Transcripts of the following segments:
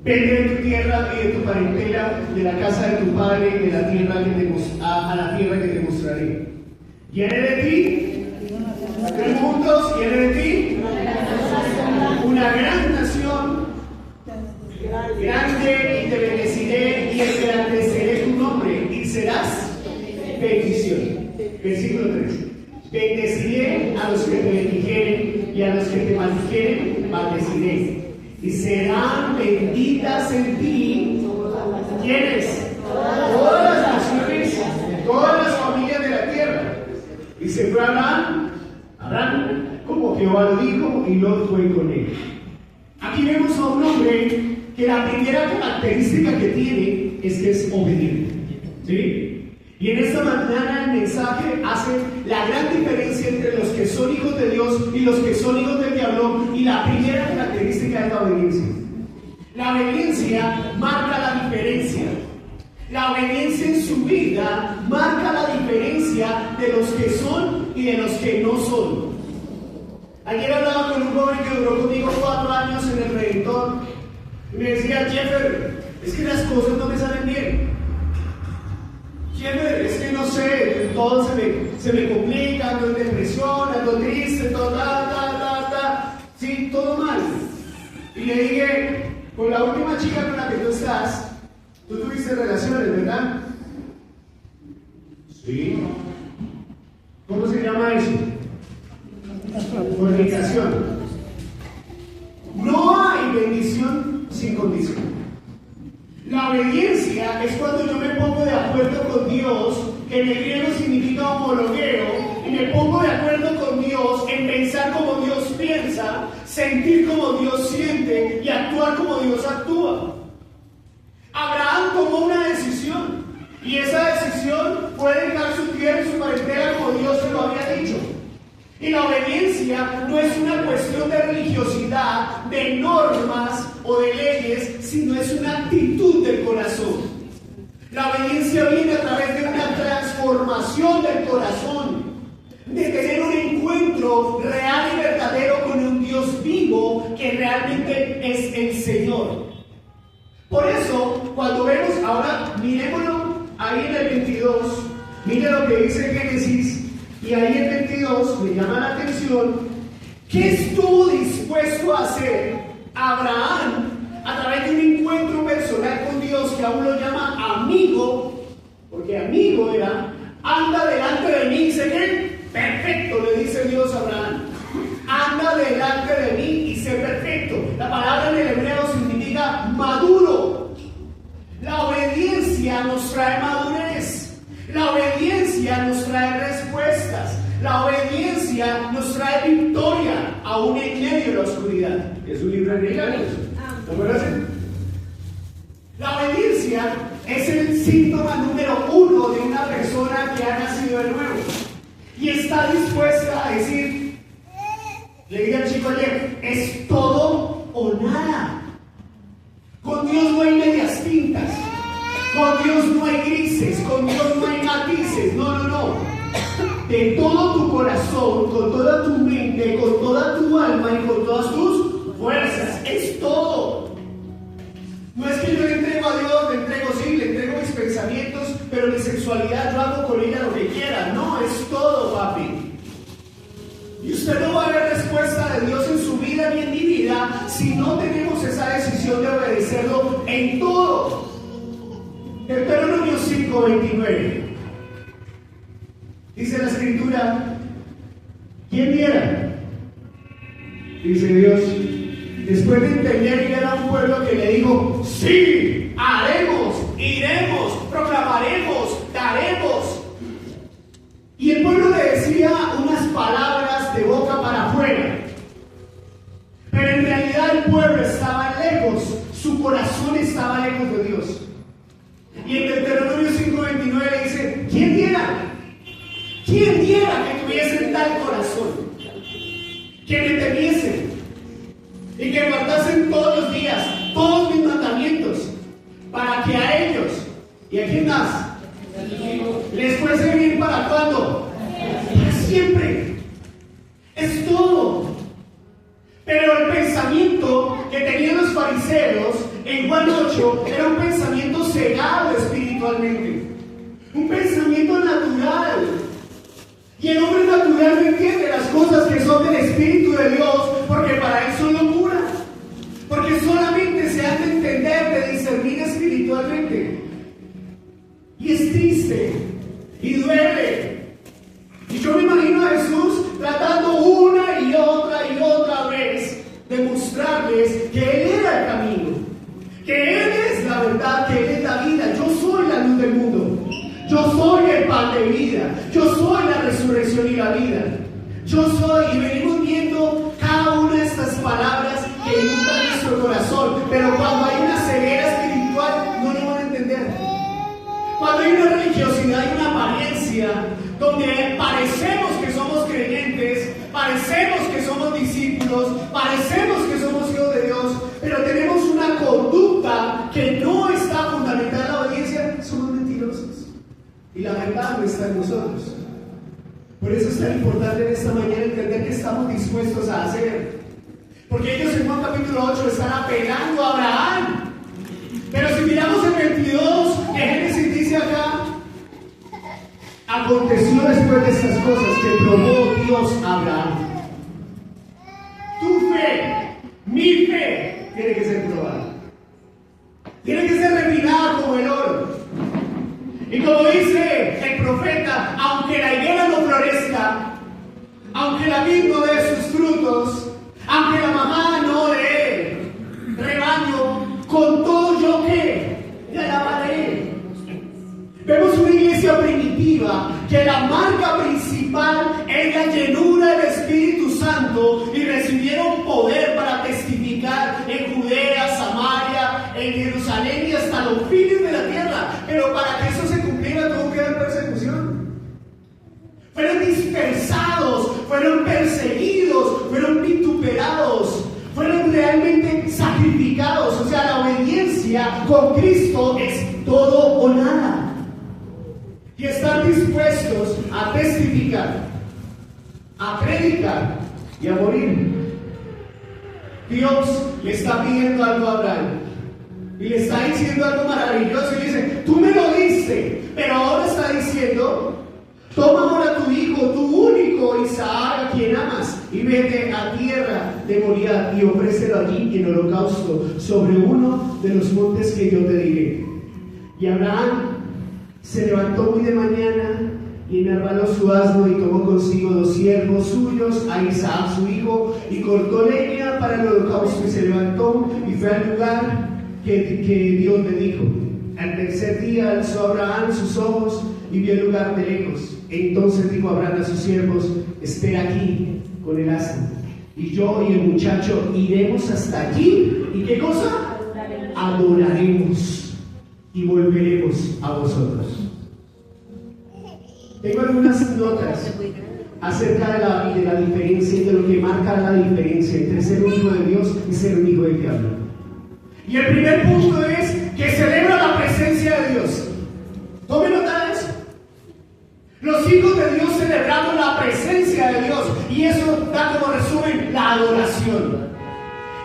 Vete de tu tierra y de tu parentela, de la casa de tu padre, de la tierra a la tierra que te mostraré. ¿Y haré de ti? Juntos, ¿y haré de ti? Una gran nación, grande, y te bendeciré y engrandeceré tu nombre, y serás bendición. Versículo 3. Bendeciré a los que te bendijeren, y a los que te maldijeren, maldeciré. Y serán benditas en ti. ¿Quiénes? Todas las naciones, todas las familias de la tierra. Y se fue Abraham, como Jehová lo dijo, y Lot fue con él. Aquí vemos a un hombre que la primera característica que tiene es que es obediente. ¿Sí? Y en esta mañana el mensaje hace la gran diferencia entre los que son hijos de Dios y los que son hijos del diablo, y la primera característica es la obediencia. La obediencia marca la diferencia. La obediencia en su vida marca la diferencia de los que son y de los que no son. Ayer hablaba con un joven que duró conmigo 4 años en el Redentor y me decía: Jeffer, es que las cosas no me salen bien. Es que no sé, todo se me complica, ando en depresión, ando triste, todo sí, todo mal. Y le dije: con la última chica con la que tú estás, tú tuviste relaciones, ¿verdad? Sí. ¿Cómo se llama eso? Fornicación. No hay bendición sin condición. La obediencia es cuando yo me pongo de acuerdo con Dios, que en el griego significa homologueo, y me pongo de acuerdo con Dios en pensar como Dios piensa, sentir como Dios siente y actuar como Dios actúa. Abraham tomó una decisión, y esa decisión fue dejar su tierra y su parentela como Dios se lo había dicho. Y la obediencia no es una cuestión de religiosidad, de normas o de leyes, sino es una actitud del corazón. La obediencia viene a través de una transformación del corazón, de tener un encuentro real y verdadero con un Dios vivo que realmente es el Señor. Por eso, cuando vemos, ahora mirémoslo ahí en el 22, mire lo que dice Génesis. Y ahí en 22 me llama la atención: ¿qué estuvo dispuesto a hacer Abraham a través de un encuentro personal con Dios, que aún lo llama amigo? Porque amigo era: anda delante de mí y sé que perfecto, le dice Dios a Abraham. Anda delante de mí y sé perfecto. La palabra en el hebreo significa maduro. La obediencia nos trae madurez. La obediencia nos trae respuestas. La obediencia nos trae victoria, aún en medio de la oscuridad. Es un libro de milagros. ¿Lo conocen? La obediencia es el síntoma número 1 de una persona que ha nacido de nuevo y está dispuesta a decir, le dije al chico ayer, es todo o nada. Con Dios no hay medias tintas. Con Dios no hay grises, con Dios no hay matices, no. De todo tu corazón, con toda tu mente, con toda tu alma y con todas tus fuerzas, es todo. No es que yo le entrego a Dios, le entrego mis pensamientos, pero mi sexualidad yo hago con ella lo que quiera. No, es todo, papi. Y usted no va a ver respuesta de Dios en su vida ni en mi vida si no tenemos esa decisión de obedecerlo en todo. Deuteronomio 5:29 dice la escritura: ¿quién diera? Dice Dios, después de entender que era un pueblo que le dijo: sí, haremos, iremos, proclamaremos, daremos. Y el pueblo le decía unas palabras de boca para afuera, pero en realidad el pueblo estaba lejos, su corazón estaba lejos de Dios. Y en Deuteronomio 5:29 le dice: ¿quién diera? ¿Quién diera que tuviesen tal corazón? Que me temiesen y que guardasen todos los días todos mis mandamientos, para que a ellos y a quién más les fuese bien. ¿Para cuándo? Para siempre. Es todo. Pero el pensamiento que tenían los fariseos en Juan 8 era un pensamiento cegado espiritualmente, un pensamiento natural. Y el hombre natural no entiende las cosas que son del Espíritu de Dios, porque para él son locura, porque solamente se hace entender de discernir espiritualmente. Y es triste, y duele. Y yo me imagino a Jesús tratando una y otra vez de mostrarles que Él era el camino, que Él es la verdad, que Él es la vida. Yo soy la luz del mundo, yo soy el pan de vida, yo soy la resurrección y la vida. Yo soy, y venimos viendo cada una de estas palabras que inundan nuestro corazón, pero cuando hay una ceguera espiritual no lo van a entender. Cuando hay una religiosidad y una apariencia donde parecemos que somos creyentes, parecemos que somos discípulos, parecemos que somos hijos de Dios, pero tenemos una conducta que no está fundamentada en la obediencia, somos mentirosos. Y la verdad no está en nosotros. Por eso es tan importante en esta mañana entender qué estamos dispuestos a hacer. Porque ellos en Juan capítulo 8 están apelando a Abraham. Pero si miramos el 22, que Génesis dice acá, aconteció después de estas cosas que probó Dios a Abraham. Tu fe, mi fe, tiene que ser probada. Tiene que ser refinada como el oro. Y como dice el profeta, aunque la higuera no florezca, aunque la vid no dé sus frutos, aunque la majada no dé rebaño, con todo yo que te alabaré. Vemos una iglesia primitiva que la marca principal es la llenura del Espíritu Santo y recibieron poder para testificar en Judea, Samaria, en Jerusalén y hasta los fines de la tierra. Pero para que eso se cumpliera tuvo que haber persecución. Fueron dispersados, fueron perseguidos, fueron vituperados, fueron realmente sacrificados. O sea, la obediencia con Cristo es todo o nada. Y estar dispuestos a testificar, a predicar y a morir. Dios le está pidiendo algo a Abraham y le está diciendo algo maravilloso y dice, tú me lo diste, pero ahora está diciendo, toma ahora tu hijo, tu único Isaac, a quien amas, y vete a tierra de Moriah y ofrécelo allí en holocausto sobre uno de los montes que yo te diré. Y Abraham se levantó muy de mañana y enarbaló su asno y tomó consigo 2 siervos suyos, a Isaac su hijo, y cortó leña para el holocausto y se levantó y fue al lugar que Dios le dijo. Al tercer día alzó Abraham sus ojos y vio el lugar de lejos. Entonces dijo Abraham a sus siervos, espera aquí con el asno, y yo y el muchacho iremos hasta allí. ¿Y qué cosa? Adoraremos y volveremos a vosotros. Tengo algunas notas acerca de la diferencia y de lo que marca la diferencia entre ser un hijo de Dios y ser un hijo del diablo. Y el primer punto es que celebra la presencia de Dios. ¿Tome nota de eso? Los hijos de Dios celebramos la presencia de Dios, y eso da como resumen la adoración.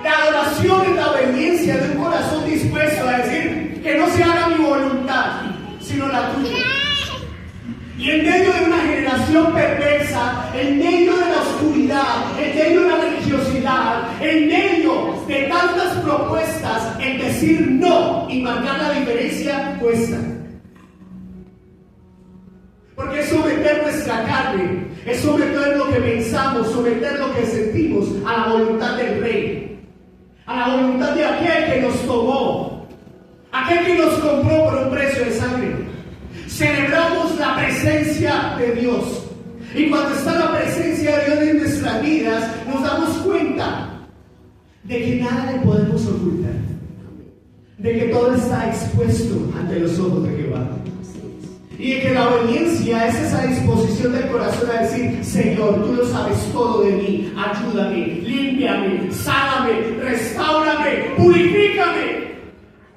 La adoración es la obediencia de un corazón dispuesto a decir que no se haga mi voluntad, sino la tuya. Y en medio de una generación perversa, en medio de la oscuridad, en medio de la religiosidad, en medio de tantas propuestas, el decir no y marcar la diferencia cuesta. Porque es someter nuestra carne, es someter lo que pensamos, someter lo que sentimos a la voluntad del Rey, a la voluntad de aquel que nos tomó, aquel que nos compró por un precio de sangre. Celebramos la presencia de Dios. Y cuando está la presencia de Dios en nuestras vidas, nos damos cuenta de que nada le podemos ocultar, de que todo está expuesto ante los ojos de Jehová. Y de que la obediencia es esa disposición del corazón a decir, Señor, tú lo sabes todo de mí, ayúdame, límpiame, sáname, restáurame, purifícame.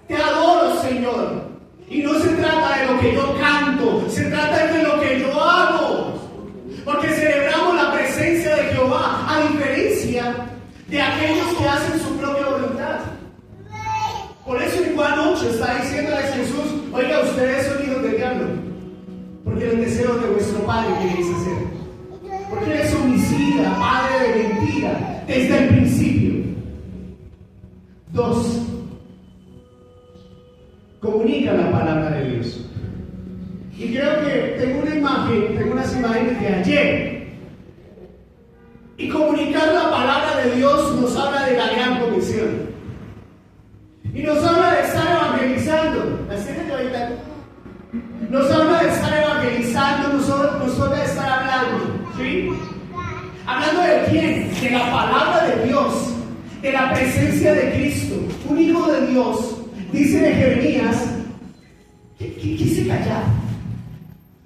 Te adoro, Señor. Y no se trata de lo que yo canto, se trata de lo que yo hago. Porque celebramos la presencia de Jehová, a diferencia de aquellos que hacen su propia voluntad. Por eso en Juan 8 está diciendo a Jesús: oiga, ustedes son hijos del diablo, porque los deseos de vuestro padre queréis hacer. Porque eres homicida, padre de mentira, desde el principio. 2. Comunica la palabra de Dios. Y creo que tengo unas imágenes de ayer. Y comunicar la palabra de Dios nos habla de la gran comisión. Y nos habla de estar evangelizando. ¿Las tienes ahorita? Nos habla de estar evangelizando, nos habla de estar hablando. ¿Sí? ¿Hablando de quién? De la palabra de Dios, de la presencia de Cristo, un hijo de Dios. Dice de Jeremías que quise callar,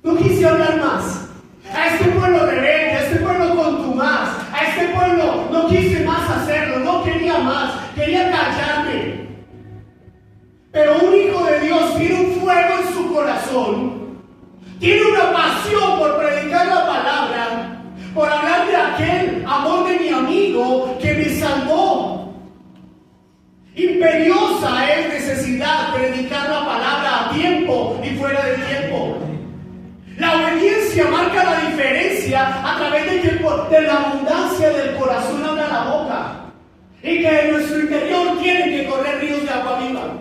no quise hablar más. A este pueblo rebelde, a este pueblo contumaz, a este pueblo no quise más hacerlo, no quería más, quería callarme. Pero un hijo de Dios tiene un fuego en su corazón, tiene una pasión por predicar la palabra, por hablar de aquel amor de mi amigo que me salvó. Imperiosa es necesidad predicar la palabra a tiempo y fuera de tiempo. La obediencia marca la diferencia a través de la abundancia del corazón habla la boca, y que en nuestro interior tienen que correr ríos de agua viva.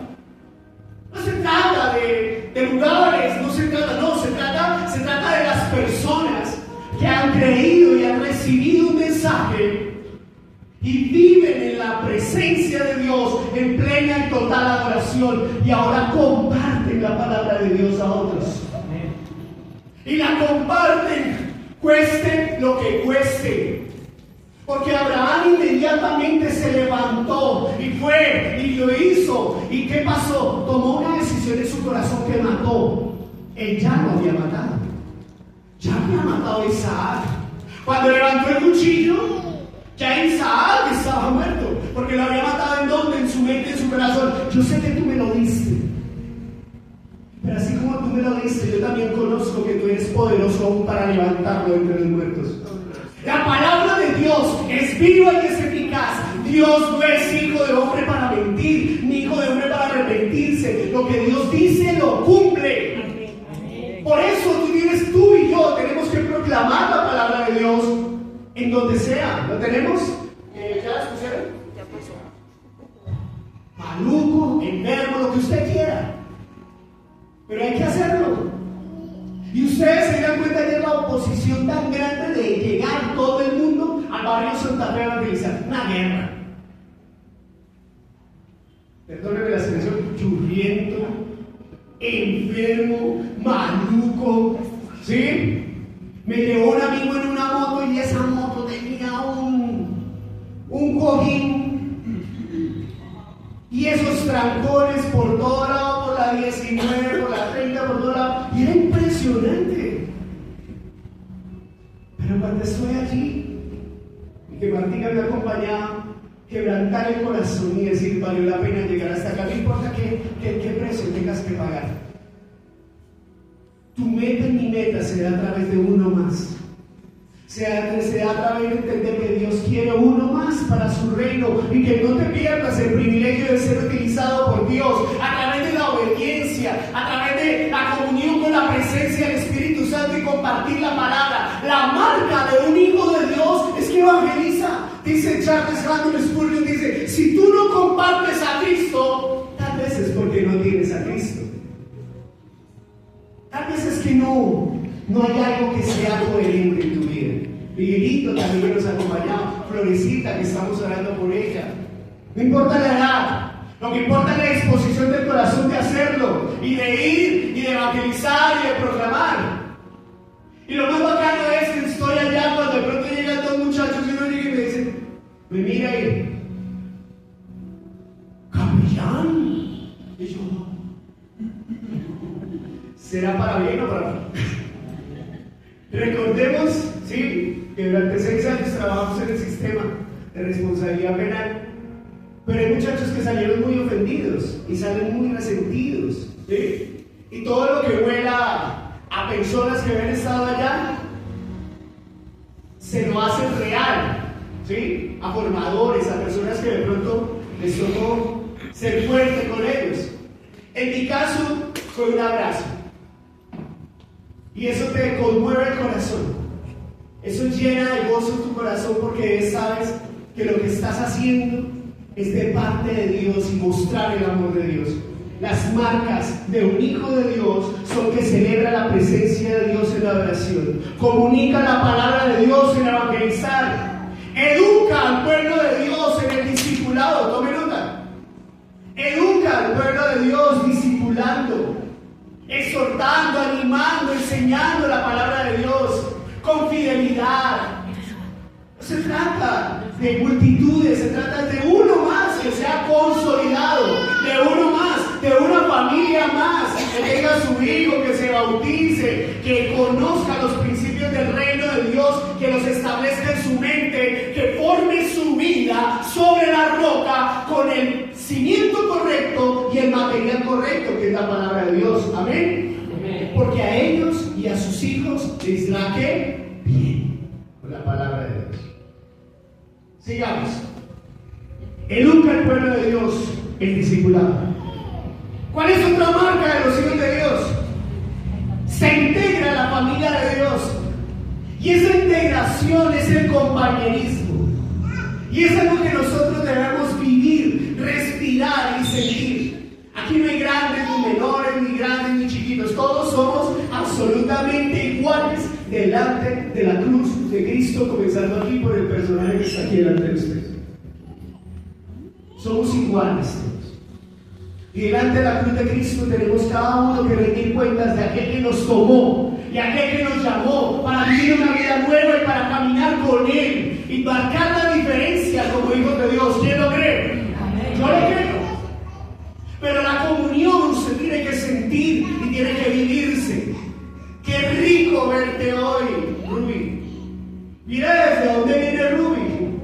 No se trata de lugares, se trata de las personas que han creído y han recibido un mensaje y viven en la presencia de Dios en plena y total adoración, y ahora comparten la palabra de Dios a otros. Y la comparten, cueste lo que cueste. Porque Abraham inmediatamente se levantó y fue y lo hizo. ¿Y qué pasó? Tomó una decisión en su corazón que mató. Él ya lo había matado. Ya había matado a Isaac. Cuando levantó el cuchillo, ya Isaac estaba muerto. Porque lo había matado ¿en dónde? En su mente, en su corazón. Yo sé que tú me lo diste. Pero así como tú me lo diste, yo también conozco que tú eres poderoso aún para levantarlo entre los muertos. La palabra de Dios es viva y es eficaz. Dios no es hijo de hombre para mentir, ni hijo de hombre para arrepentirse. Lo que Dios dice lo cumple. Por eso tú y yo tenemos que proclamar la palabra de Dios en donde sea. ¿Lo tenemos? ¿Ya la escucharon? Ya pasó. Maluco, enfermo, lo que usted quiera. Pero hay que hacerlo. Y ustedes se dan cuenta de la oposición tan grande de llegar todo el mundo al barrio Santa Fe a evangelizar. Una guerra. Perdónenme la expresión, churriento, enfermo, maluco. ¿Sí? Me llevó un amigo en una moto y esa moto tenía un cojín. Y esos trancones por todo lado, por la 19, por la 30, por todo lado. Y era impresionante. Pero cuando estoy allí, y que Martica me acompañaba, quebrantar el corazón y decir, valió la pena llegar hasta acá, no importa qué precio tengas que pagar. Tu meta y mi meta será a través de uno más. Sea a través de entender que Dios quiere uno más para su reino, y que no te pierdas el privilegio de ser utilizado por Dios a través de la obediencia, a través de la comunión con la presencia del Espíritu Santo y compartir la palabra. La marca de un hijo de Dios es que evangeliza. Dice Charles Haddon Spurgeon, dice: si tú no compartes a Cristo, tal vez es porque no tienes a Cristo. Tal vez es que no hay algo que sea coherente en tu vida. Miguelito también nos ha acompañado, Florecita, que estamos orando por ella. No importa la edad, lo que importa es la disposición del corazón de hacerlo, y de ir, y de evangelizar, y de proclamar. Y lo más bacano es que estoy allá cuando de pronto llegan dos muchachos y uno llega y me dice, me mira y, capellán. Y yo, ¿será para bien o para mal? Recordemos, sí, que durante 6 años trabajamos en el sistema de responsabilidad penal, pero hay muchachos que salieron muy ofendidos y salen muy resentidos, ¿sí? Y todo lo que huela a personas que habían estado allá se lo hacen real, ¿sí? A formadores, a personas que de pronto les tocó ser fuerte con ellos. En mi caso, fue un abrazo. Y eso te conmueve el corazón. Eso llena de gozo tu corazón porque sabes que lo que estás haciendo es de parte de Dios y mostrar el amor de Dios. Las marcas de un hijo de Dios son que celebra la presencia de Dios en la oración, comunica la palabra de Dios en evangelizar, educa al pueblo de Dios en el discipulado. Tome nota. Educa al pueblo de Dios discipulando, exhortando, animando, enseñando la palabra de Dios con fidelidad. No se trata de multitudes, se trata de uno más que sea consolidado, de uno más, de una familia más, que tenga su hijo, que se bautice, que conozca los principios del reino de Dios, que los establezca en su mente, que forme su vida sobre la roca con el cimiento correcto y el material correcto, que es la palabra de Dios. Amén. Porque a ellos y a sus hijos les dará que bien con la palabra de Dios. Sigamos. Educa al pueblo de Dios el discipulado. ¿Cuál es otra marca de los hijos de Dios? Se integra a la familia de Dios. Y esa integración es el compañerismo. Y es algo que nosotros debemos vivir, respirar y sentir. Aquí no hay grandes, ni menores, ni grandes, ni chiquitos. Todos somos absolutamente iguales delante de la cruz de Cristo, comenzando aquí por el personaje que está aquí delante de ustedes. Somos iguales todos. Y delante de la cruz de Cristo tenemos cada uno que rendir cuentas de aquel que nos tomó y aquel que nos llamó para vivir una vida nueva y para caminar con Él y marcar la diferencia como hijos de Dios. ¿Quién lo cree? Yo lo creo. Pero la comunión se tiene que sentir y tiene que vivirse. Qué rico verte hoy, Ruby. Mira desde dónde viene Ruby.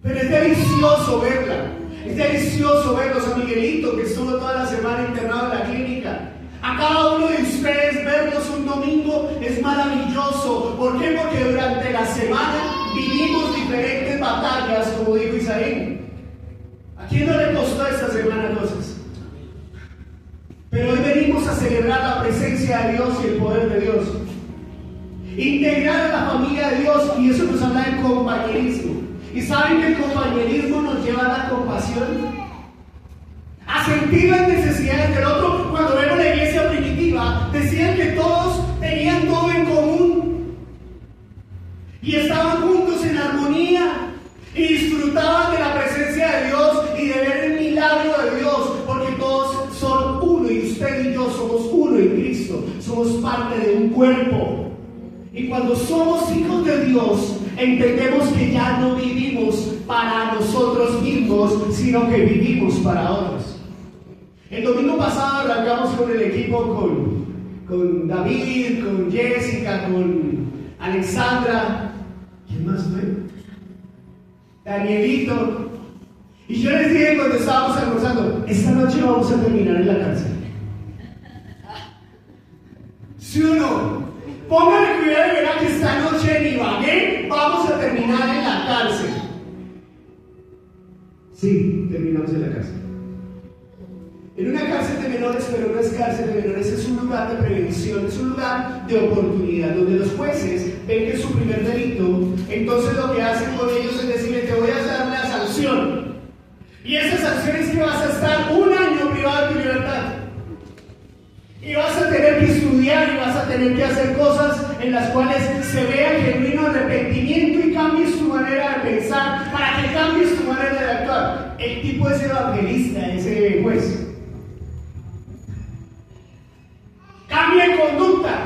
Pero es delicioso verla. Es delicioso verlos a Miguelito, que estuvo toda la semana internado en la clínica. A cada uno de ustedes verlos un domingo es maravilloso. ¿Por qué? Porque durante la semana vivimos diferentes batallas, como dijo Isaín. ¿A quién no le costó esta semana cosas? Pero hoy venimos a celebrar la presencia de Dios y el poder de Dios. Integrar a la familia de Dios, y eso nos habla de compañerismo. ¿Y saben que el compañerismo nos lleva a la compasión? A sentir las necesidades del otro. Cuando vemos la iglesia primitiva, decían que todos tenían todo en común. Y estaban juntos en armonía. Y disfrutaban de la presencia de Dios y de ver el milagro de Dios. Porque todos son uno, y usted y yo somos uno en Cristo. Somos parte de un cuerpo. Y cuando somos hijos de Dios, entendemos que ya no vivimos para nosotros mismos, sino que vivimos para otros. El domingo pasado arrancamos con el equipo, con David, con Jessica, con Alexandra. ¿Quién más fue? Danielito. Y yo les dije cuando estábamos almorzando, esta noche vamos a terminar en la cárcel. ¿Sí o no? Pónganle cuidado y verán que esta noche en Ibagué vamos a terminar en la cárcel. Sí, terminamos en la cárcel. En una cárcel de menores, pero no es cárcel de menores, es un lugar de prevención, es un lugar de oportunidad, donde los jueces ven que es su primer delito, entonces lo que hacen con ellos es decirle, te voy a dar una sanción. Y esa sanción es que vas a estar 1 año privado de tu libertad. Y vas a tener que estudiar y vas a tener que hacer cosas en las cuales se vea genuino arrepentimiento y cambies tu manera de pensar para que cambies tu manera de actuar. El tipo es evangelista, ese juez. Cambia de conducta.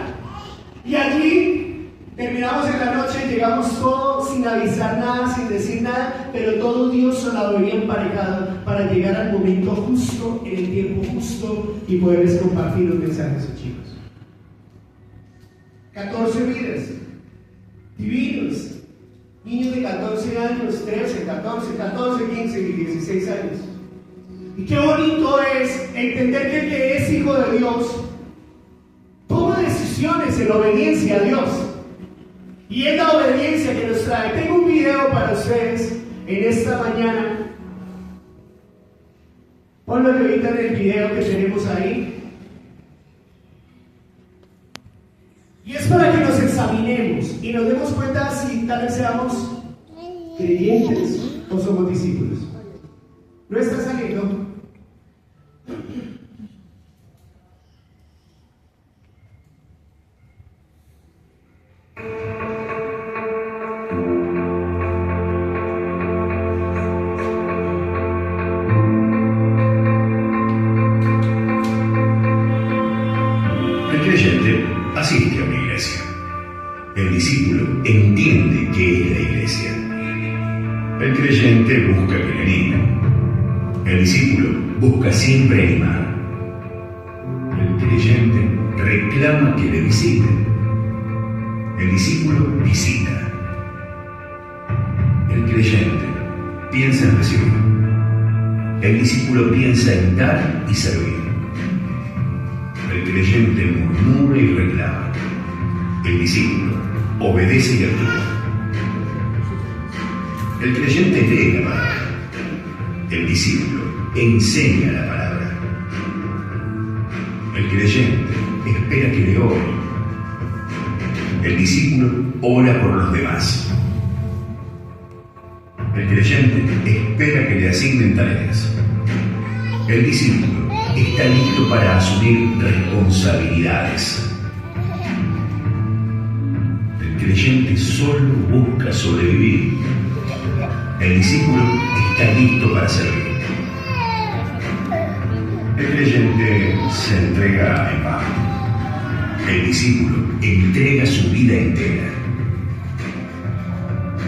Y allí terminamos en la noche, llegamos todos sin avisar nada, sin decir nada, pero todo Dios se la había emparejado para llegar al momento justo, en el tiempo justo y poderles compartir los mensajes a sus chicos. 14 vidas divinos, niños de 14 años, 13, 14, 15 y 16 años. Y qué bonito es entender que el que es hijo de Dios toma decisiones en obediencia a Dios. Y es la obediencia que nos trae. Tengo un video para ustedes en esta mañana Ponlo ahorita en el video que tenemos ahí. Y es para que nos examinemos y nos demos cuenta si tal vez seamos creyentes o somos discípulos. ¿No está saliendo? El creyente asiste a una iglesia. El discípulo entiende qué es la iglesia. El creyente busca que le animen. El discípulo busca siempre animar. El creyente reclama que le visiten. El discípulo visita. El creyente piensa en recibir. El discípulo piensa en dar y servir. El creyente murmura y reclama. El discípulo obedece y actúa. El creyente lee la palabra. El discípulo enseña la palabra. El creyente espera que le oren. El discípulo ora por los demás. El creyente espera que le asignen tareas. El discípulo está listo para asumir responsabilidades. El creyente solo busca sobrevivir. El discípulo está listo para servir. El creyente se entrega en paz. El discípulo entrega su vida entera.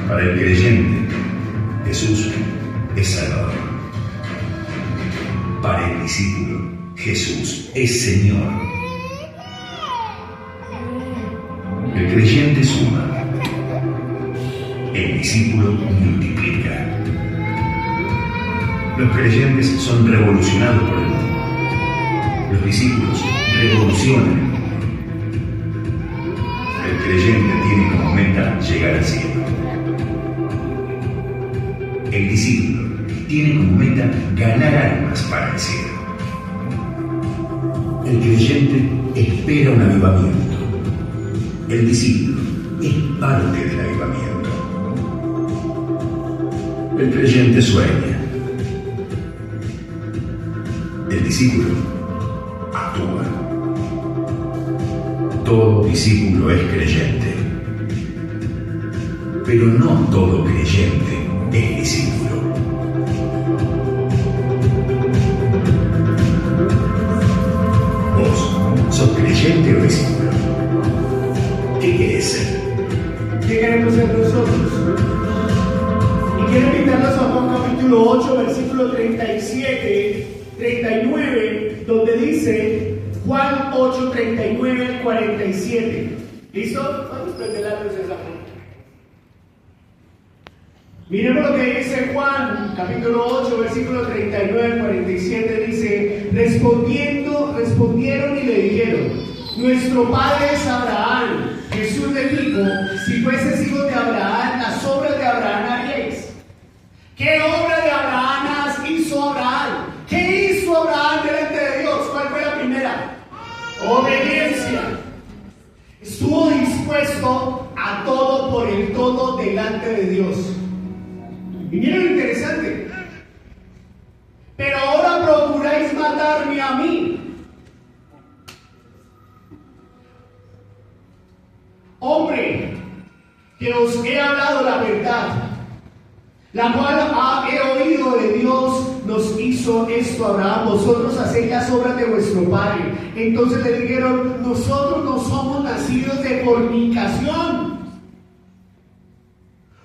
Para el creyente, Jesús es Salvador. Para el discípulo, Jesús es Señor. El creyente suma. El discípulo multiplica. Los creyentes son revolucionados por el mundo. Los discípulos revolucionan. El creyente tiene como meta llegar al cielo. El discípulo tiene como meta ganar almas para el cielo. El creyente espera un avivamiento. El discípulo es parte del avivamiento. El creyente sueña. El discípulo actúa. Todo discípulo es creyente, pero no todo creyente es discípulo. ¿Vos sos creyente o discípulo? ¿Qué querés ser? ¿Qué queremos ser nosotros? Y quiero invitarlos a Juan capítulo 8, versículo 37, 39, donde dice Juan 8, 39 al 47. ¿Listo? Vamos a prender la luz de esa punta. Miremos lo que dice Juan, capítulo 8, versículo 39 al 47, dice, respondieron y le dijeron, nuestro padre es Abraham. Jesús le dijo, si fueses hijos de Abraham, las obras de Abraham haríais. ¿Qué obra de Abraham hizo Abraham? ¿Qué hizo Abraham delante de Dios? ¿Cuál fue la primera? Obediencia. Estuvo dispuesto a todo por el todo delante de Dios. Y miren lo interesante. Pero ahora procuráis matarme a mí. Hombre, que os he hablado la verdad, la cual he oído de Dios, nos hizo esto Abraham, vosotros hacéis las obras de vuestro padre. Entonces le dijeron, nosotros no somos nacidos de fornicación.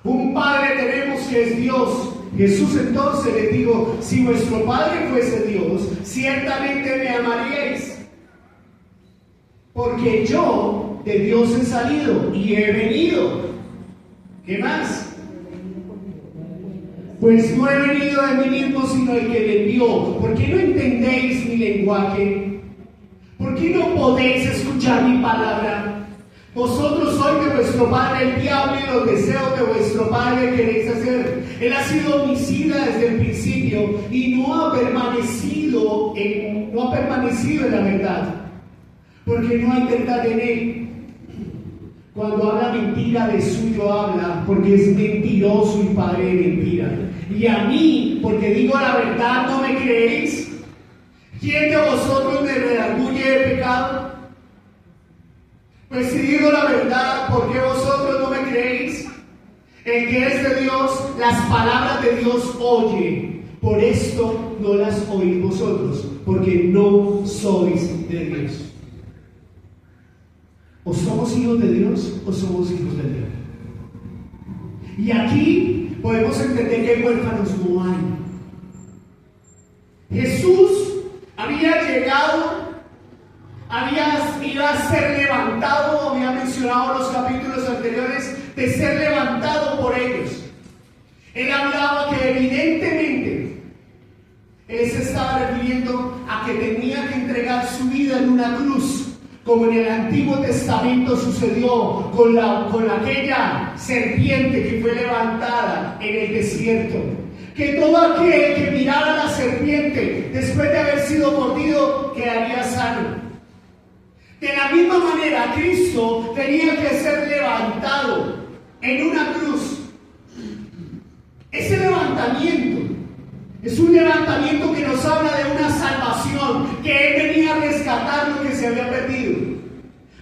Un padre tenemos que es Dios. Jesús entonces les dijo, si vuestro padre fuese Dios, ciertamente me amaríais, porque yo de Dios he salido y he venido. ¿Qué más? Pues no he venido de mí mismo, sino el que me envió. ¿Por qué no entendéis mi lenguaje? ¿Por qué no podéis escuchar mi palabra? Vosotros sois de vuestro padre el diablo, y los deseos de vuestro padre queréis hacer. Él ha sido homicida desde el principio y no ha permanecido en la verdad, porque no hay verdad en él. Cuando habla mentira, de suyo habla, porque es mentiroso y padre de mentira. Y a mí, porque digo la verdad, ¿no me creéis? ¿Quién de vosotros me redarguye de pecado? Pues si digo la verdad, ¿por qué vosotros no me creéis? El que es de Dios, las palabras de Dios oye. Por esto no las oís vosotros, porque no sois de Dios. O somos hijos de Dios o somos hijos del diablo. Y aquí podemos entender que huérfanos no hay. Jesús había llegado, iba a ser levantado, había mencionado en los capítulos anteriores, de ser levantado por ellos. Él hablaba que evidentemente él se estaba refiriendo a que tenía que entregar su vida en una cruz, como en el Antiguo Testamento sucedió con aquella serpiente que fue levantada en el desierto. Que todo aquel que mirara a la serpiente después de haber sido mordido quedaría sano. De la misma manera, Cristo tenía que ser levantado en una cruz. Ese levantamiento es un levantamiento que nos habla de una salvación, que Él venía a rescatar lo que se había perdido.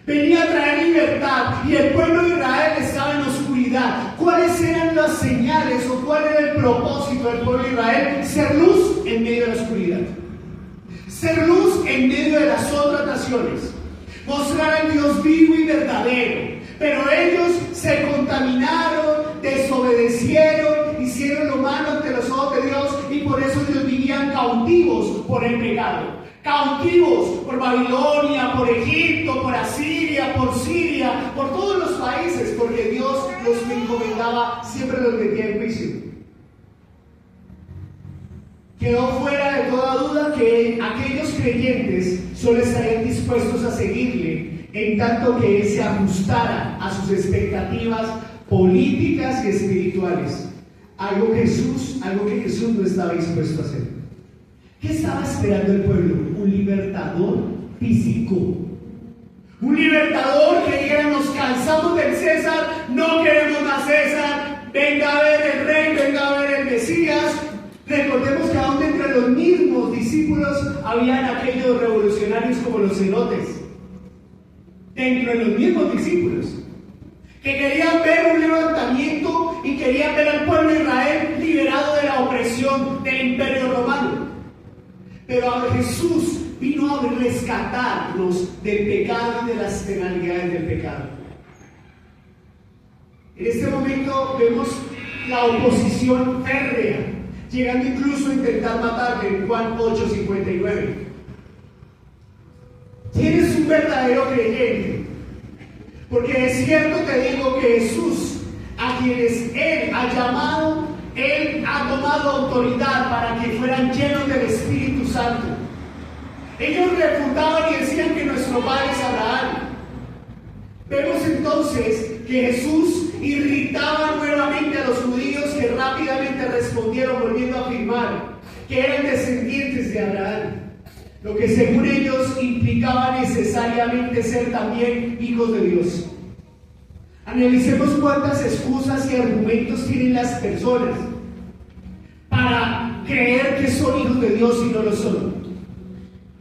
Venía a traer libertad y el pueblo de Israel estaba en oscuridad. ¿Cuáles eran las señales o cuál era el propósito del pueblo de Israel? Ser luz en medio de la oscuridad. Ser luz en medio de las otras naciones. Mostrar al Dios vivo y verdadero. Pero ellos se contaminaron, desobedecieron, hicieron lo malo ante los ojos de Dios y por eso ellos vivían cautivos por el pecado. Cautivos por Babilonia, por Egipto, por Asiria, por Siria, por todos los países, porque Dios los encomendaba, siempre los metía en juicio. Quedó fuera de toda duda que aquellos creyentes solo estarían dispuestos a seguirle en tanto que Él se ajustara a sus expectativas políticas y espirituales. Algo que Jesús no estaba dispuesto a hacer. ¿Qué estaba esperando el pueblo? Un libertador físico. Un libertador que dijera: nos cansamos del César, no queremos más César, venga a ver el rey, venga a ver el Mesías. Recordemos que aún entre los mismos discípulos habían aquellos revolucionarios como los celotes. Dentro de los mismos discípulos, que querían ver un levantamiento y querían ver al pueblo de Israel liberado de la opresión del Imperio Romano. Pero Jesús vino a rescatarnos del pecado y de las penalidades del pecado. En este momento vemos la oposición férrea, llegando incluso a intentar matarle en Juan 8:59. ¿Quién es un verdadero creyente? Porque es cierto, te digo, que Jesús, a quienes Él ha llamado, Él ha tomado autoridad para que fueran llenos del Espíritu Santo. Ellos refutaban y decían que nuestro padre es Abraham. Vemos entonces que Jesús irritaba nuevamente a los judíos, que rápidamente respondieron volviendo a afirmar que eran descendientes de Abraham, lo que según ellos implicaba necesariamente ser también hijos de Dios. Analicemos cuántas excusas y argumentos tienen las personas para creer que son hijos de Dios y no lo son.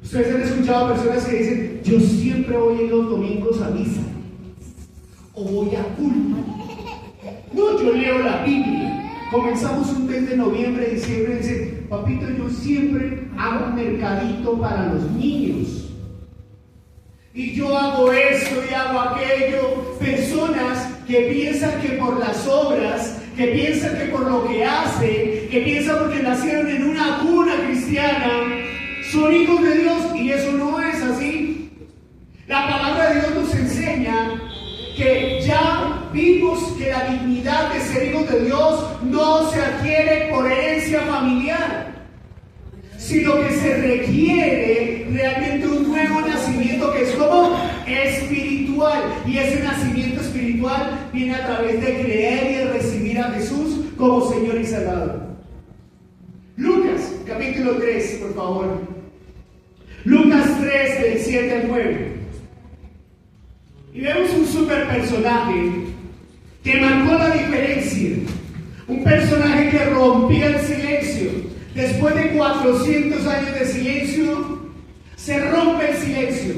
Ustedes han escuchado a personas que dicen: yo siempre voy los domingos a misa, o voy a culto. No, yo leo la Biblia. Comenzamos un mes de noviembre, diciembre, y dicen: papito, yo siempre hago un mercadito para los niños. Y yo hago esto y hago aquello. Personas que piensan que por las obras, que piensan que por lo que hacen, que piensan porque nacieron en una cuna cristiana, son hijos de Dios, y eso no es así. La palabra de Dios nos enseña que ya vimos que la dignidad de ser hijos de Dios no se adquiere por herencia familiar, sino que se requiere realmente un nuevo nacimiento que es como espiritual, y ese nacimiento espiritual viene a través de creer y de recibir a Jesús como Señor y Salvador. Lucas, capítulo 3, por favor. Lucas 3, del 7 al 9. Y vemos un super personaje que marcó la diferencia. Un personaje que rompía el silencio. Después de 400 años de silencio, se rompe el silencio.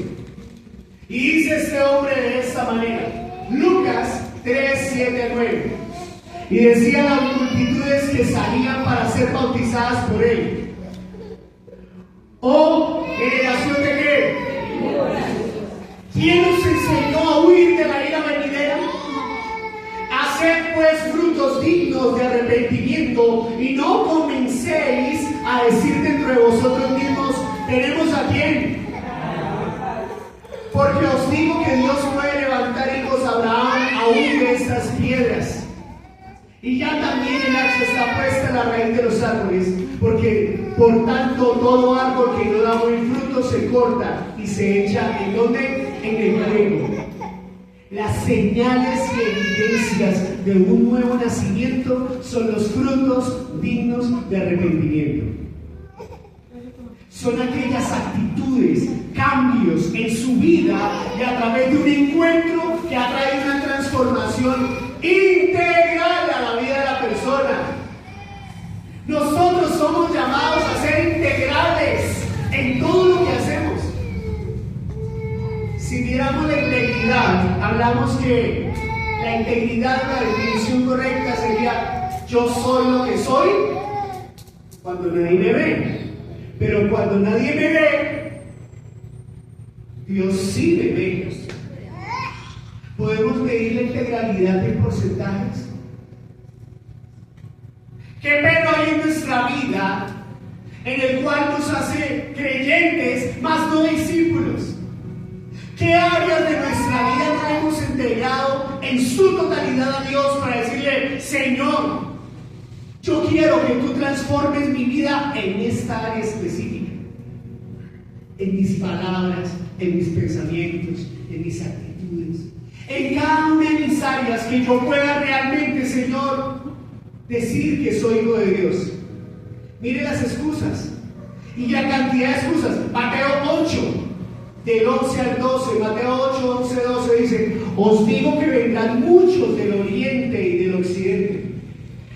Y dice este hombre de esta manera. Lucas 3, 7 al 9. Y decía a las multitudes que salían para ser bautizadas por él: ¡oh, generación de qué! ¿Quién nos enseñó a huir de la ira venidera? Haced pues frutos dignos de arrepentimiento, y no comencéis a decir dentro de vosotros mismos: ¿tenemos a quién? Porque os digo que Dios puede levantar hijos a Abraham aún de estas piedras. Y ya también el hacha está puesta en la raíz de los árboles, porque por tanto todo árbol que no da buen fruto se corta y se echa ¿en dónde? En el fuego. Las señales y evidencias de un nuevo nacimiento son los frutos dignos de arrepentimiento. Son aquellas actitudes, cambios en su vida y a través de un encuentro que ha traído una transformación integral a la vida de la persona. Nosotros somos llamados a ser integrales en todo lo que hacemos. Si viéramos la integridad, hablamos que la integridad, la definición correcta sería: yo soy lo que soy cuando nadie me ve. Pero cuando nadie me ve, Dios sí me ve. ¿Podemos medir la integralidad en porcentajes? ¿Qué pena hay en nuestra vida en el cual nos hace creyentes, más no discípulos? ¿Qué áreas de nuestra vida no hemos entregado en su totalidad a Dios para decirle: Señor, yo quiero que tú transformes mi vida en esta área específica? En mis palabras, en mis pensamientos, en mis actitudes, en cada una de mis áreas, que yo pueda realmente, Señor, decir que soy hijo de Dios. Mire las excusas y la cantidad de excusas. Mateo 8, del 11 al 12, Mateo 8, 11, 12 dice: os digo que vendrán muchos del oriente y del occidente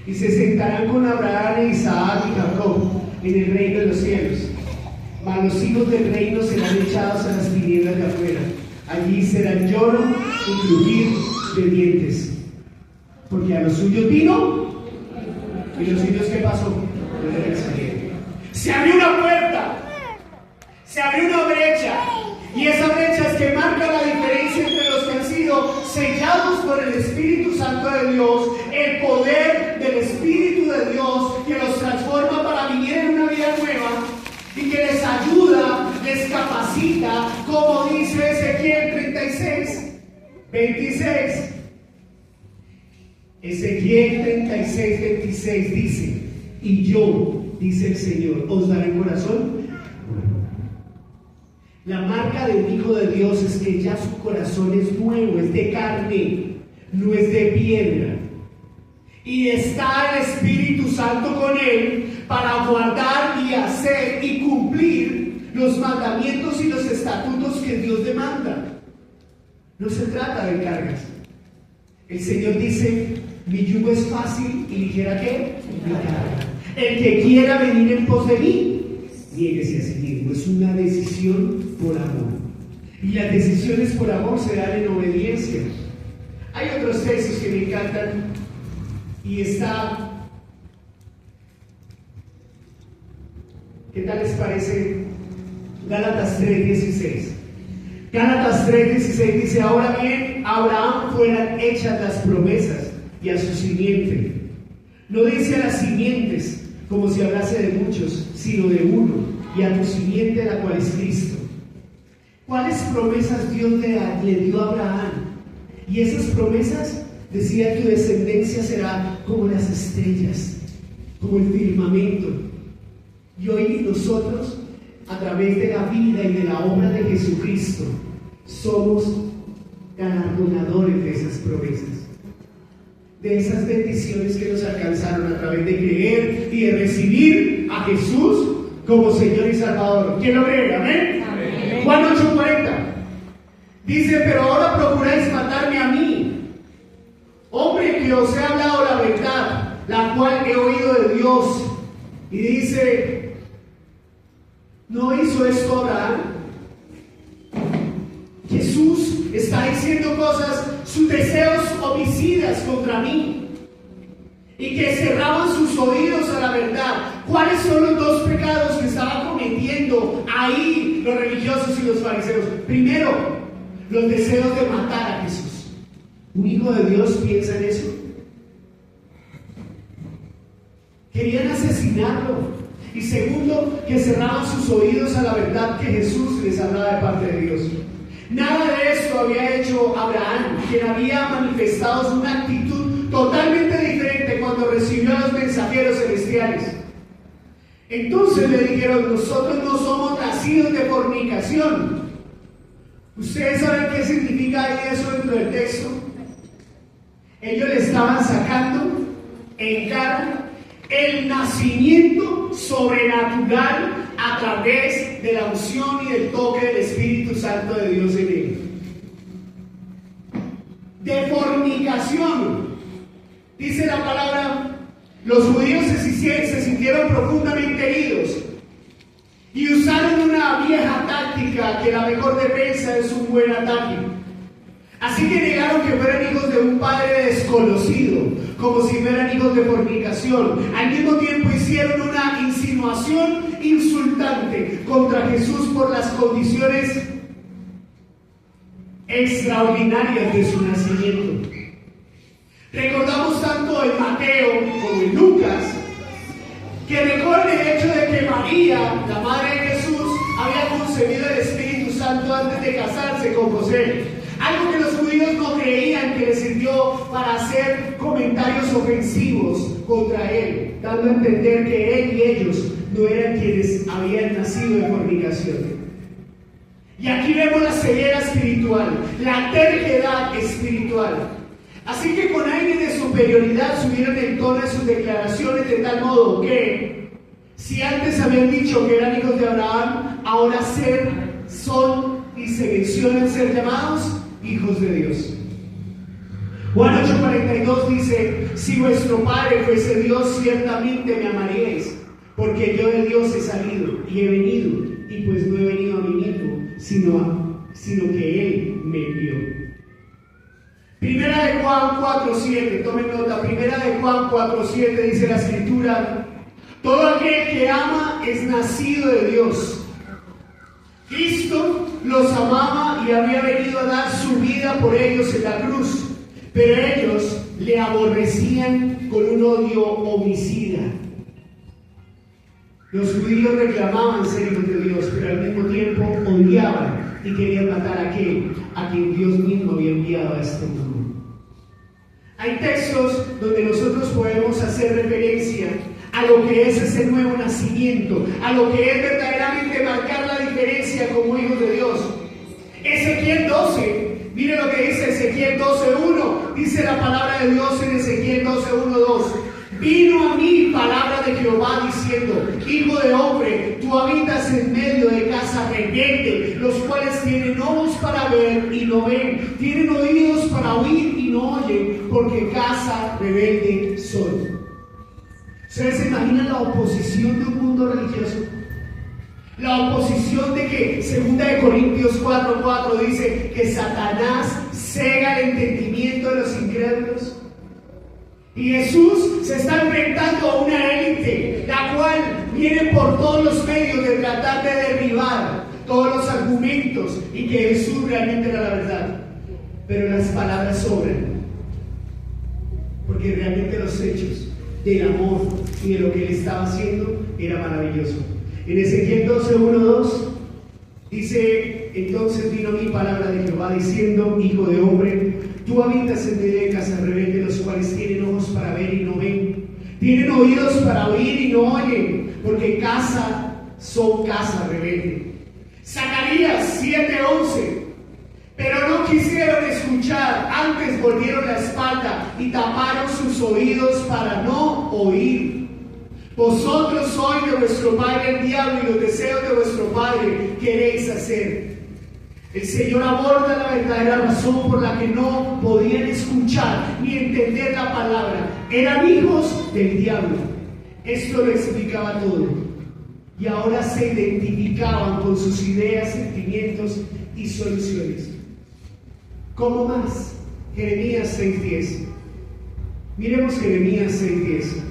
y se sentarán con Abraham, Isaac y Jacob en el reino de los cielos. Mas los hijos del reino serán echados a las tinieblas de afuera. Allí serán lloro y crujir de dientes. Porque a los suyos vino, y los suyos, ¿qué pasó? No le recibieron. Se abrió una puerta, se abrió una brecha, y esa brecha es que marca la diferencia entre los que han sido sellados por el Espíritu Santo de Dios, el poder del Espíritu de Dios que los transforma para vivir en una vida nueva y que les ayuda, les capacita, como dice Ezequiel 36, 26. Ezequiel 36, 26 dice: y yo, dice el Señor, os daré corazón. La marca del Hijo de Dios es que ya su corazón es nuevo, es de carne, no es de piedra. Y está el Espíritu Santo con él para guardar y hacer y cumplir los mandamientos y los estatutos que Dios demanda. No se trata de cargas. El Señor dice: mi yugo es fácil y ligera, ¿qué? Mi carga. El que quiera venir en pos de mí, niéguese a sí mismo. Es una decisión por amor. Y las decisiones por amor se dan en obediencia. Hay otros textos que me encantan. Y está, ¿qué tal les parece? Gálatas 3:16. Gálatas 3:16 dice: ahora bien, a Abraham fueran hechas las promesas y a su simiente. No dice a las simientes como si hablase de muchos, sino de uno, y a tu simiente, la cual es Cristo. ¿Cuáles promesas Dios le dio a Abraham? Y esas promesas decía: tu descendencia será como las estrellas, como el firmamento. Y hoy nosotros, a través de la vida y de la obra de Jesucristo, somos galardonadores de esas promesas. de esas bendiciones que nos alcanzaron a través de creer y de recibir a Jesús como Señor y Salvador. ¿Quién lo cree? ¿Amén? Amén. Juan 8:40 dice: pero ahora procuráis matarme a mí, hombre que os he hablado la verdad, la cual he oído de Dios. Y dice: ¿no hizo esto Abraham? Jesús está diciendo cosas, sus deseos homicidas contra mí, y que cerraban sus oídos a la verdad. ¿Cuáles son los dos pecados que estaban cometiendo ahí los religiosos y los fariseos? Primero, los deseos de matar a Jesús. ¿Un hijo de Dios piensa en eso? Querían asesinarlo. Y segundo, que cerraban sus oídos a la verdad que Jesús les hablaba de parte de Dios. Nada de esto había hecho Abraham, quien había manifestado una actitud totalmente diferente cuando recibió a los mensajeros celestiales. Entonces le dijeron: nosotros no somos nacidos de fornicación. ¿Ustedes saben qué significa eso dentro del texto? Ellos le estaban sacando en cara el nacimiento sobrenatural a través de la unción y del toque del Espíritu Santo de Dios en él. De fornicación, dice la palabra, los judíos se sintieron profundamente heridos y usaron una vieja táctica, que la mejor defensa es un buen ataque. Así que negaron que fueran hijos de un padre desconocido, como si fueran hijos de fornicación. Al mismo tiempo hicieron una insinuación insultante contra Jesús por las condiciones extraordinarias de su nacimiento. Recordamos tanto en Mateo como en Lucas que recorre el hecho de que María, la madre de Jesús, había concebido el Espíritu Santo antes de casarse con José. Algo que los judíos no creían, que les sirvió para hacer comentarios ofensivos contra él, dando a entender que él y ellos no eran quienes habían nacido de fornicación. Y aquí vemos la ceguera espiritual, la terquedad espiritual. Así que con aire de superioridad subieron el tono de sus declaraciones de tal modo que, si antes habían dicho que eran hijos de Abraham, ahora son y se mencionan ser llamados hijos de Dios. Juan 8:42 dice: si vuestro Padre fuese Dios, ciertamente me amaríais, porque yo de Dios he salido y he venido, y pues no he venido a mí mismo, sino que Él me envió. Primera de Juan 4:7, tomen nota. Primera de Juan 4:7 dice la Escritura: todo aquel que ama es nacido de Dios. Cristo los amaba y había venido a dar su vida por ellos en la cruz, pero ellos le aborrecían con un odio homicida. Los judíos reclamaban ser hijos de Dios, pero al mismo tiempo odiaban y querían matar a aquel a quien Dios mismo había enviado a este mundo. Hay textos donde nosotros podemos hacer referencia a lo que es ese nuevo nacimiento, a lo que es verdaderamente marcar la diferencia como hijos de Dios. Ezequiel 12, mire lo que dice Ezequiel 12:1, dice la palabra de Dios en Ezequiel 12:1-2. Vino a mí palabra de Jehová diciendo: hijo de hombre, tú habitas en medio de casa rebelde, los cuales tienen ojos para ver y no ven, tienen oídos para oír y no oyen, porque casa rebelde son. ¿Ustedes se imaginan la oposición de un mundo religioso? La oposición de que 2 Corintios 4:4 dice que Satanás cega el entendimiento de los incrédulos. Y Jesús se está enfrentando a una élite, la cual viene por todos los medios de tratar de derribar todos los argumentos y que Jesús realmente era la verdad. Pero las palabras sobran, porque realmente los hechos del amor y de lo que él estaba haciendo era maravilloso. En Ezequiel 12:1-2 dice: entonces vino mi palabra de Jehová diciendo: hijo de hombre, tú habitas en medio de casa rebelde, los cuales tienen ojos para ver y no ven, tienen oídos para oír y no oyen, porque son casa rebelde. Zacarías 7:11 Pero no quisieron escuchar, antes volvieron la espalda y taparon sus oídos para no oír. Vosotros sois de vuestro padre el diablo, y los deseos de vuestro padre queréis hacer. El Señor aborda la verdadera razón por la que no podían escuchar ni entender la palabra. Eran hijos del diablo. Esto lo explicaba todo. Y ahora se identificaban con sus ideas, sentimientos y soluciones. ¿Cómo más? Jeremías 6:10. Miremos Jeremías 6:10.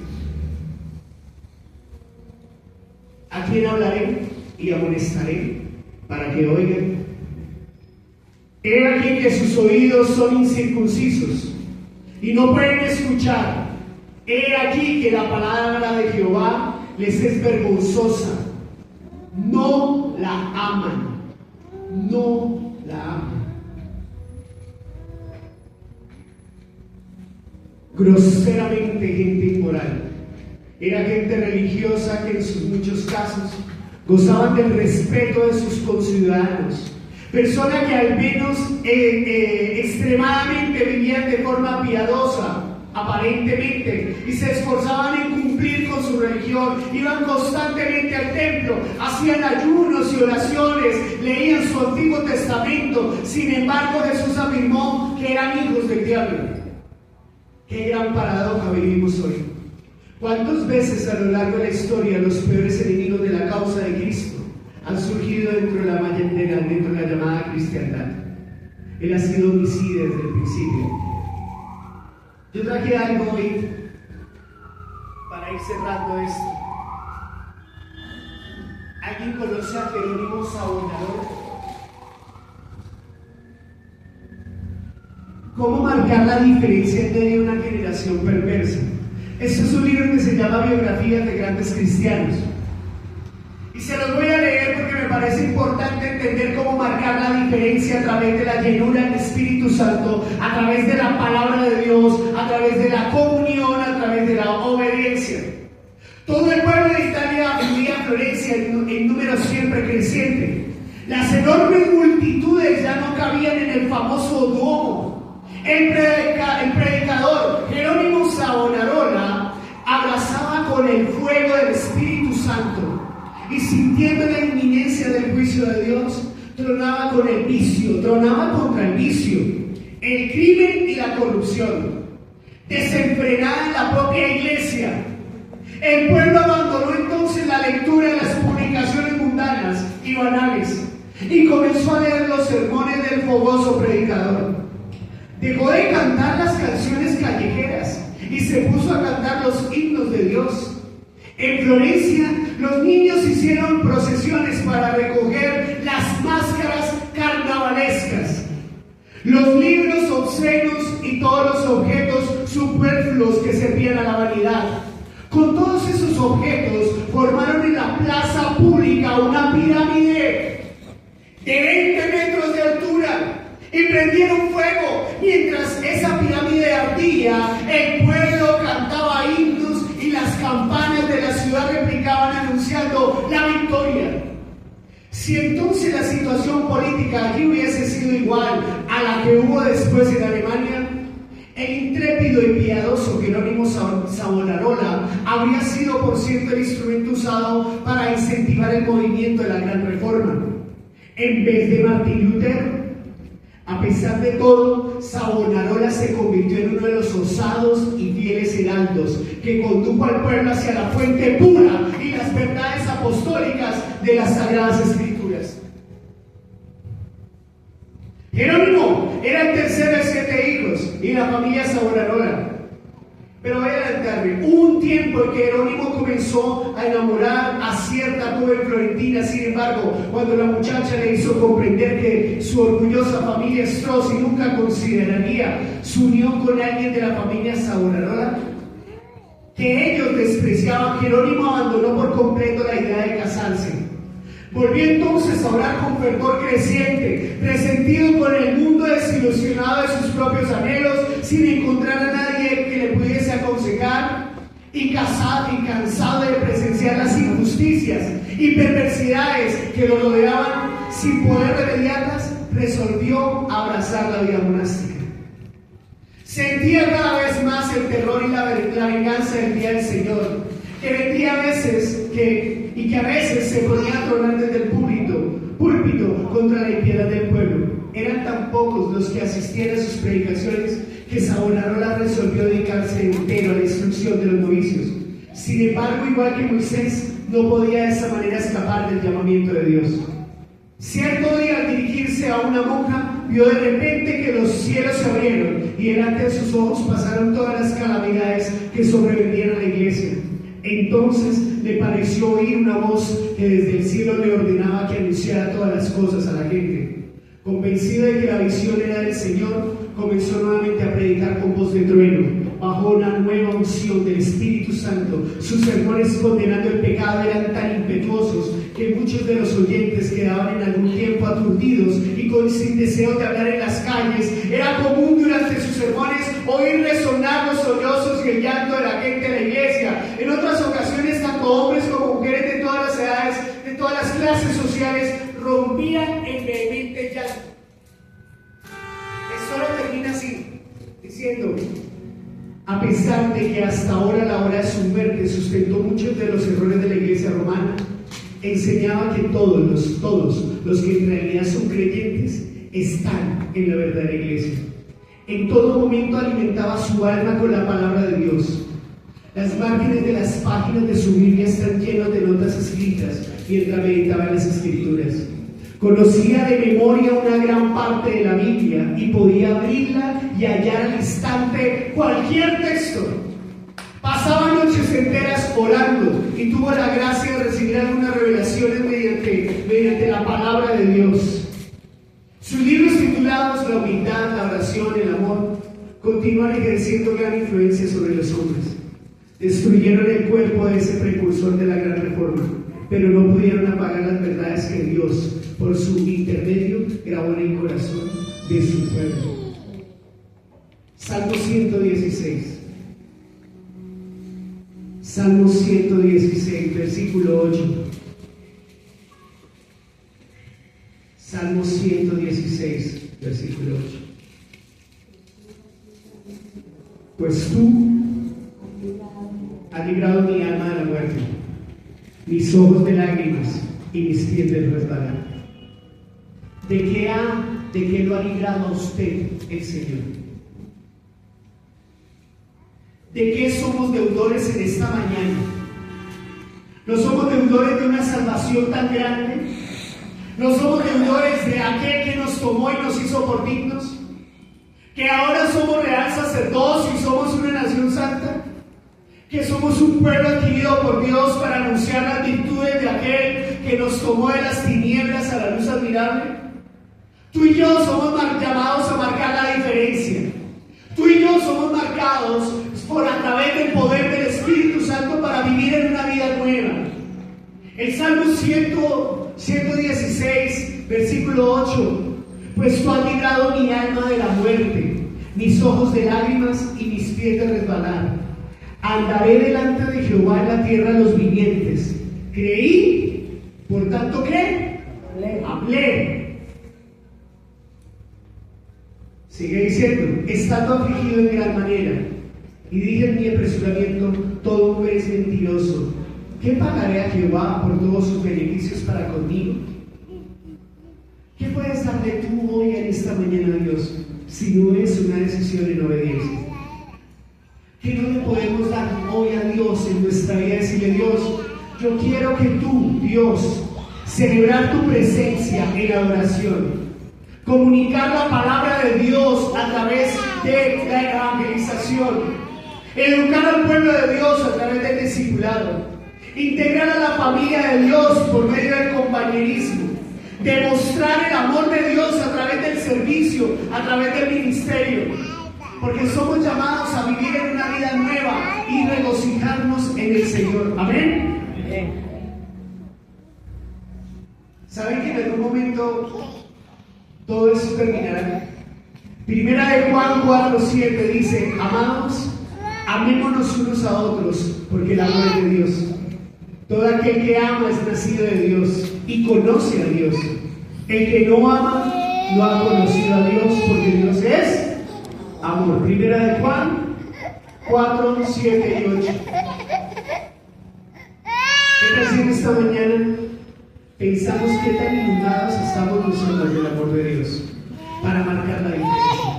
¿A quién hablaré y amonestaré para que oigan? He aquí que sus oídos son incircuncisos y no pueden escuchar. He aquí que la palabra de Jehová les es vergonzosa. No la aman. No la aman. Groseramente gente inmoral. Era gente religiosa que en sus muchos casos gozaban del respeto de sus conciudadanos. Personas que al menos extremadamente vivían de forma piadosa, aparentemente, y se esforzaban en cumplir con su religión. Iban constantemente al templo, hacían ayunos y oraciones, leían su Antiguo Testamento. Sin embargo, Jesús afirmó que eran hijos del diablo. Qué gran paradoja vivimos hoy. ¿Cuántas veces a lo largo de la historia los peores enemigos de la causa de Cristo han surgido dentro de la llamada cristiandad? Él ha sido homicida desde el principio. Yo traje algo hoy para ir cerrando esto. ¿Alguien conoce a Jerónimo Sabonarola? ¿Cómo marcar la diferencia en medio de una generación perversa? Este es un libro que se llama Biografías de Grandes Cristianos. Y se los voy a leer porque me parece importante entender cómo marcar la diferencia a través de la llenura del Espíritu Santo, a través de la palabra de Dios, a través de la comunión, a través de la obediencia. Todo el pueblo de Italia vivía en Florencia en número siempre creciente. Las enormes multitudes ya no cabían en el famoso Duomo. El predicador Jerónimo Savonarola abrazaba con el fuego del Espíritu Santo y, sintiendo la inminencia del juicio de Dios, tronaba con el vicio, tronaba contra el vicio, el crimen y la corrupción, desenfrenada en la propia iglesia. El pueblo abandonó entonces la lectura de las publicaciones mundanas y banales y comenzó a leer los sermones del fogoso predicador. Dejó de cantar las canciones callejeras y se puso a cantar los himnos de Dios. En Florencia, los niños hicieron procesiones para recoger las máscaras carnavalescas, los libros obscenos y todos los objetos superfluos que servían a la vanidad. Con todos esos objetos formaron en la plaza pública una pirámide de 20 metros de altura. Y prendieron fuego. Mientras esa pirámide ardía, el pueblo cantaba himnos y las campanas de la ciudad replicaban anunciando la victoria. Si entonces la situación política allí hubiese sido igual a la que hubo después en Alemania, el intrépido y piadoso Jerónimo Savonarola habría sido, por cierto, el instrumento usado para incentivar el movimiento de la Gran Reforma. En vez de Martín Lutero, a pesar de todo, Savonarola se convirtió en uno de los osados y fieles heraldos que condujo al pueblo hacia la fuente pura y las verdades apostólicas de las Sagradas Escrituras. Jerónimo era el tercero de 7 hijos y la familia Savonarola. Pero voy a adelantarme. Hubo un tiempo en que Jerónimo comenzó a enamorar a cierta joven florentina. Sin embargo, cuando la muchacha le hizo comprender que su orgullosa familia Strozzi nunca consideraría su unión con alguien de la familia Savonarola, que ellos despreciaban, Jerónimo abandonó por completo la idea de casarse. Volvió entonces a orar con fervor creciente, resentido con el mundo, desilusionado de sus propios anhelos, sin encontrar a nadie que le pudiese aconsejar, y cansado de presenciar las injusticias y perversidades que lo rodeaban, sin poder remediarlas, resolvió abrazar la vida monástica. Sentía cada vez más el terror y la venganza del día del Señor, que vendría a veces, y que a veces se ponía a tronar desde el púlpito contra la impiedad del pueblo. Eran tan pocos los que asistían a sus predicaciones que Savonarola resolvió dedicarse entero a la instrucción de los novicios. Sin embargo, igual que Moisés, no podía de esa manera escapar del llamamiento de Dios. Cierto día, al dirigirse a una monja, vio de repente que los cielos se abrieron y delante de sus ojos pasaron todas las calamidades que sobrevenían a la iglesia. Entonces le pareció oír una voz que desde el cielo le ordenaba que anunciara todas las cosas a la gente. Convencida de que la visión era del Señor, comenzó nuevamente a predicar con voz de trueno, bajo una nueva unción del Espíritu Santo. Sus sermones condenando el pecado eran tan impetuosos que muchos de los oyentes quedaban en algún tiempo aturdidos y sin deseo de hablar en las calles. Era común durante sus sermones oír resonar los sollozos y el llanto de la gente de la iglesia. En otras ocasiones, tanto hombres como mujeres de todas las edades, de todas las clases sociales, rompían en vehemente llanto. Esto lo termina así, diciendo: a pesar de que hasta ahora la hora de su muerte sustentó muchos de los errores de la iglesia romana, enseñaba que todos los que en realidad son creyentes están en la verdadera iglesia. En todo momento alimentaba su alma con la palabra de Dios. Las márgenes de las páginas de su Biblia están llenas de notas escritas mientras meditaba en las Escrituras. Conocía de memoria una gran parte de la Biblia y podía abrirla y hallar al instante cualquier texto. Pasaba noches enteras orando y tuvo la gracia de recibir algunas revelaciones mediante la palabra de Dios. Sus libros titulados La humildad, la oración, el amor, continúan ejerciendo gran influencia sobre los hombres. Destruyeron el cuerpo de ese precursor de la gran reforma, pero no pudieron apagar las verdades que Dios, por su intermedio, grabó en el corazón de su pueblo. Salmo 116. Salmo 116, versículo 8. Salmo 116, versículo 8. Pues tú has librado mi alma de la muerte, mis ojos de lágrimas y mis pies del resbalar. ¿De qué lo ha librado a usted el Señor? ¿De qué somos deudores en esta mañana? ¿No somos deudores de una salvación tan grande? ¿No somos deudores de aquel que nos tomó y nos hizo por dignos? ¿Que ahora somos real sacerdocio y somos una nación santa? ¿Que somos un pueblo adquirido por Dios para anunciar las virtudes de aquel que nos tomó de las tinieblas a la luz admirable? Tú y yo somos llamados a marcar la diferencia. Tú y yo somos marcados a través del poder del Espíritu Santo para vivir en una vida nueva. El Salmo 116, versículo 8: pues tú has librado mi alma de la muerte, mis ojos de lágrimas y mis pies de resbalar. Andaré delante de Jehová en la tierra de los vivientes. Creí, por tanto, ¿qué? Hablé. Sigue diciendo: estando afligido en gran manera, y dije en mi apresuramiento, todo hombre es mentiroso. ¿Qué pagaré a Jehová por todos sus beneficios para conmigo? ¿Qué puedes darle tú hoy en esta mañana a Dios si no es una decisión en obediencia? ¿Qué no le podemos dar hoy a Dios en nuestra vida? Decirle: Dios, yo quiero que tú, Dios, celebrar tu presencia en la oración, comunicar la palabra de Dios a través de la evangelización, educar al pueblo de Dios a través del discipulado, integrar a la familia de Dios por medio del compañerismo, demostrar el amor de Dios a través del servicio, a través del ministerio, porque somos llamados a vivir en una vida nueva y regocijarnos en el Señor. Amén. ¿Saben que en algún momento todo eso terminará? Primera de Juan 4:7 dice: amados, amémonos unos a otros, porque el amor es de Dios. Todo aquel que ama es nacido de Dios y conoce a Dios. El que no ama no ha conocido a Dios, porque Dios es amor. Primera de Juan 4, 7 y 8. ¿Qué tal si en esta mañana pensamos qué tan inundados estamos nosotros del amor de Dios para marcar la diferencia?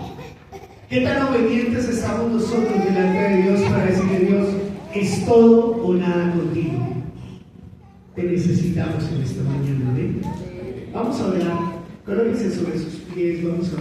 ¿Qué tan obedientes estamos nosotros delante de Dios para decirle: Dios, es todo o nada contigo? Te necesitamos en esta mañana, ¿eh? Vamos a orar. Colóquense sobre sus pies, vamos a